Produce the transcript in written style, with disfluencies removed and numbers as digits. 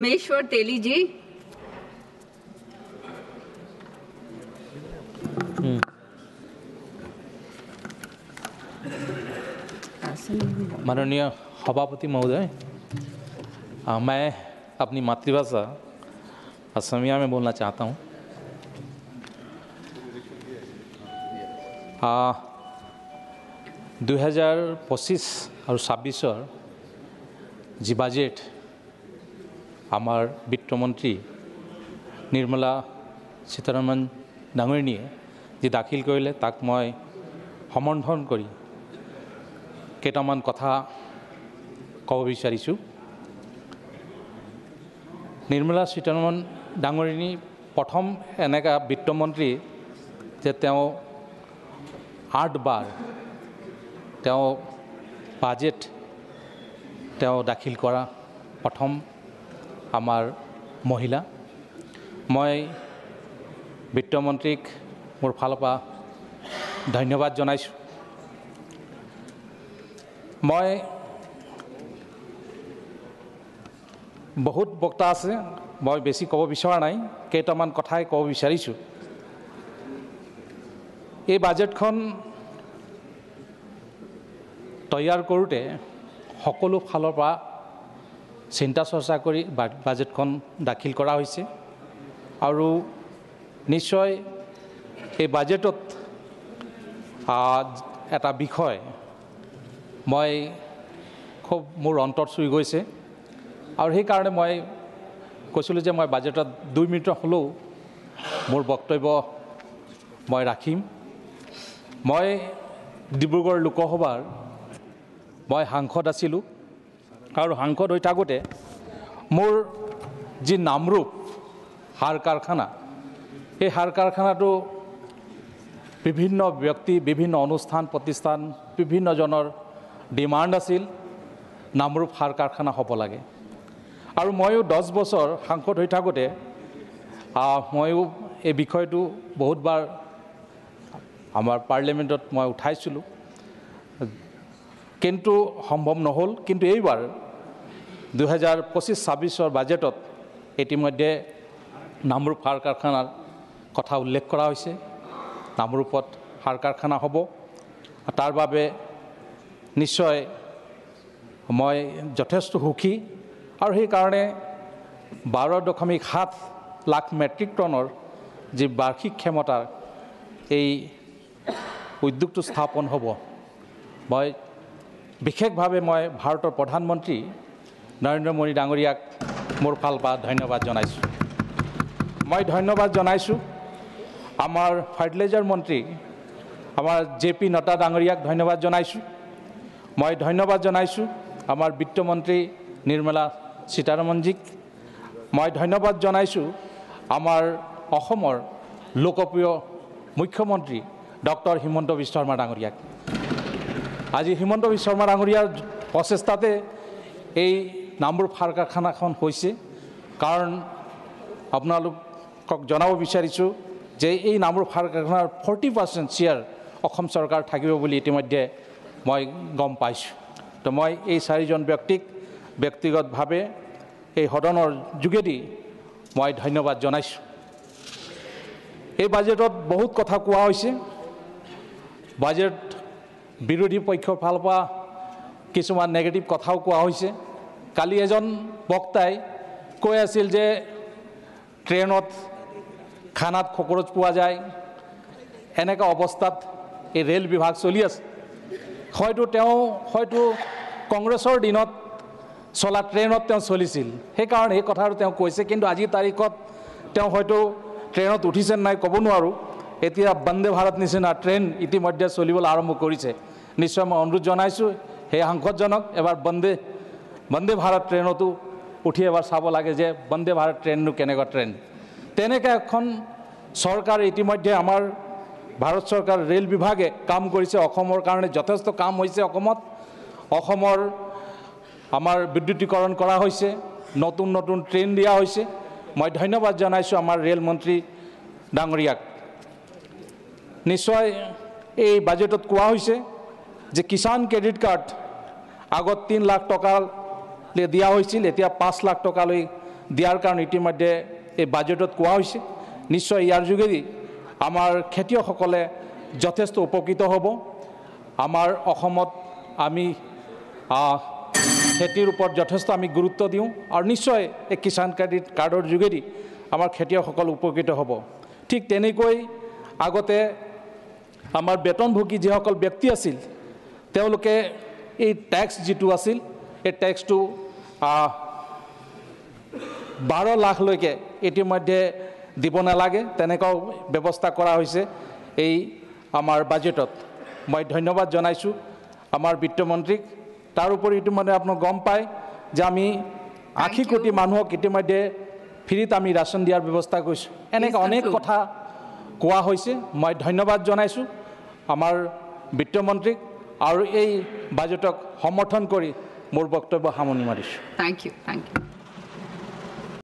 Meshwar Teli ji. माननीय सभापति महोदय, मैं अपनी मातृभाषा असमिया में बोलना चाहता हूँ। 2025 और 26 जी बाजेट आमार वित्तमंत्री निर्मला सीतारमण डांगरिनीये जी दाखिल करिले ताक मैं समर्थन करी केटामान कथा कब विचारिছোঁ। निर्मला सीतारमण डांगरिनी प्रथम एनेका वित्तमंत्री जे 8 बार बाजेट दाखिल करा प्रथम आमार महिला। मैं वित्तमंत्रीक मोर फालपा धन्यवाद जनाइছোঁ। मैं बहुत बक्ता आछे, मैं बेसी कब विचरा नाई, केइटामान कथाय कब विचारिছোঁ। এই বাজেটখন তৈয়াৰ কৰোঁতে সকলো ফালৰ পৰা চিন্তা চৰ্চা কৰি বাজেটখন দাখিল কৰা হৈছে আৰু নিশ্চয় এই বাজেটত এটা বিষয় মই খুব মোৰ অন্তৰত চুই গৈছে আৰু সেই কাৰণে মই কৈছিলোঁ যে মই বাজেটত 2 মিনিট হ'লেও মোৰ বক্তব্য মই ৰাখিম। মই ডিব্ৰুগড় লোকসভাৰ মই সাংসদ আছিলোঁ আৰু সাংসদ হৈ থাকোঁতে মোৰ যি নামৰূপ সাৰ কাৰখানা, এই সাৰ কাৰখানাটো বিভিন্ন ব্যক্তি, বিভিন্ন অনুষ্ঠান প্ৰতিষ্ঠান, বিভিন্ন জনৰ ডিমাণ্ড আছিল নামৰূপ সাৰ কাৰখানা হ'ব লাগে। আৰু ময়ো 10 বছৰ সাংসদ হৈ থাকোঁতে ময়ো এই বিষয়টো বহুতবাৰ আমাৰ পাৰ্লিয়ামেণ্টত মই উঠাইছিলোঁ, কিন্তু সম্ভৱ নহ'ল। কিন্তু এইবাৰ 2025-26 বাজেটত ইতিমধ্যে নামৰূপ সাৰ কাৰখানাৰ কথা উল্লেখ কৰা হৈছে। নামৰূপত সাৰ কাৰখানা হ'ব, তাৰ বাবে নিশ্চয় মই যথেষ্ট সুখী আৰু সেইকাৰণে 12.7 লাখ মেট্ৰিক টনৰ যি বাৰ্ষিক ক্ষমতাৰ এই উদ্যোগটো স্থাপন হ'ব। মই বিশেষভাৱে মই ভাৰতৰ প্ৰধানমন্ত্ৰী নৰেন্দ্ৰ মোদী ডাঙৰীয়াক মোৰ ফালপা ধন্যবাদ জনাইছোঁ। মই ধন্যবাদ জনাইছোঁ আমাৰ ফাৰ্টিলাইজাৰ মন্ত্ৰী আমাৰ JP নড্ডা ডাঙৰীয়াক ধন্যবাদ জনাইছোঁ। মই ধন্যবাদ জনাইছোঁ আমাৰ বিত্তমন্ত্ৰী নিৰ্মলা সীতাৰমণজীক। মই ধন্যবাদ জনাইছোঁ আমাৰ অসমৰ লোকপ্ৰিয় মুখ্যমন্ত্ৰী ডক্টৰ হিমন্ত বিশ্ব শৰ্মা ডাঙৰীয়াক। আজি হিমন্ত বিশ্ব শৰ্মা ডাঙৰীয়াৰ প্ৰচেষ্টাতে এই নামৰূপ সাৰ কাৰখানাখন হৈছে। কাৰণ আপোনালোকক জনাব বিচাৰিছোঁ যে এই নামৰূপ সাৰ কাৰখানাৰ 40% শ্বেয়াৰ অসম চৰকাৰ থাকিব বুলি ইতিমধ্যে মই গম পাইছোঁ। তো মই এই 4জন ব্যক্তিক ব্যক্তিগতভাৱে এই সদনৰ যোগেদি মই ধন্যবাদ জনাইছোঁ। এই বাজেটত বহুত কথা কোৱা হৈছে। বাজেট বিৰোধী পক্ষৰ ফালৰ পৰা কিছুমান নেগেটিভ কথাও কোৱা হৈছে। কালি এজন বক্তাই কৈ আছিল যে ট্ৰেইনত খানাত খৰচ পোৱা যায়, এনেকুৱা অৱস্থাত এই ৰেল বিভাগ চলি আছে। হয়তো কংগ্ৰেছৰ দিনত চলা ট্ৰেইনত চলিছিল, সেইকাৰণে এই কথাটো কৈছে। কিন্তু আজিৰ তাৰিখত হয়তো ট্ৰেইনত উঠিছে নাই ক'ব নোৱাৰোঁ। এতিয়া বন্দে ভাৰত নিচিনা ট্ৰেইন ইতিমধ্যে চলিবলৈ আৰম্ভ কৰিছে। নিশ্চয় মই অনুৰোধ জনাইছোঁ সেই সাংসদজনক এবাৰ বন্দে ভাৰত ট্ৰেইনতো উঠি এবাৰ চাব লাগে যে বন্দে ভাৰত ট্ৰেইননো কেনেকুৱা ট্ৰেইন। তেনেকৈ এখন চৰকাৰে ইতিমধ্যে আমাৰ ভাৰত চৰকাৰ ৰেল বিভাগে কাম কৰিছে। অসমৰ কাৰণে যথেষ্ট কাম হৈছে। অসমৰ আমাৰ বিদ্যুতীকৰণ কৰা হৈছে, নতুন নতুন ট্ৰেইন দিয়া হৈছে। মই ধন্যবাদ জনাইছোঁ আমাৰ ৰেল মন্ত্ৰী ডাঙৰীয়াক। নিশ্চয় এই বাজেটত কোৱা হৈছে যে কিষাণ ক্ৰেডিট কাৰ্ড আগত 3 লাখ টকা দিয়া হৈছিল, এতিয়া 5 লাখ টকালৈ দিয়াৰ কাৰণে ইতিমধ্যে এই বাজেটত কোৱা হৈছে নিশ্চয় ইয়াৰ যোগেদি আমাৰ খেতিয়কসকলে যথেষ্ট উপকৃত হ'ব আমাৰ অসমত আমি খেতিৰ ওপৰত যথেষ্ট আমি গুৰুত্ব দিওঁ আৰু নিশ্চয় এই কিষাণ ক্ৰেডিট কাৰ্ডৰ যোগেদি আমাৰ খেতিয়কসকল উপকৃত হ'ব ঠিক তেনেকৈ আগতে আমাৰ বেতনভোগী যিসকল ব্যক্তি আছিল তেওঁলোকে এই টেক্স যিটো আছিল এই টেক্সটো 12 লাখলৈকে ইতিমধ্যে দিব নালাগে তেনেকুৱাও ব্যৱস্থা কৰা হৈছে এই আমাৰ বাজেটত মই ধন্যবাদ জনাইছোঁ আমাৰ বিত্তমন্ত্ৰীক তাৰ উপৰি ইতিমধ্যে আপোনাক গম পায় যে আমি 80 কোটি মানুহক ইতিমধ্যে ফ্ৰীত আমি ৰাচন দিয়াৰ ব্যৱস্থা কৰিছোঁ এনেকৈ অনেক কথা কোৱা হৈছে মই ধন্যবাদ জনাইছোঁ আমাৰ বিত্তমন্ত্ৰীক আৰু এই বাজেটক সমৰ্থন কৰি মোৰ বক্তব্য সামৰণি মাৰিছোঁ থ্যাংক ইউ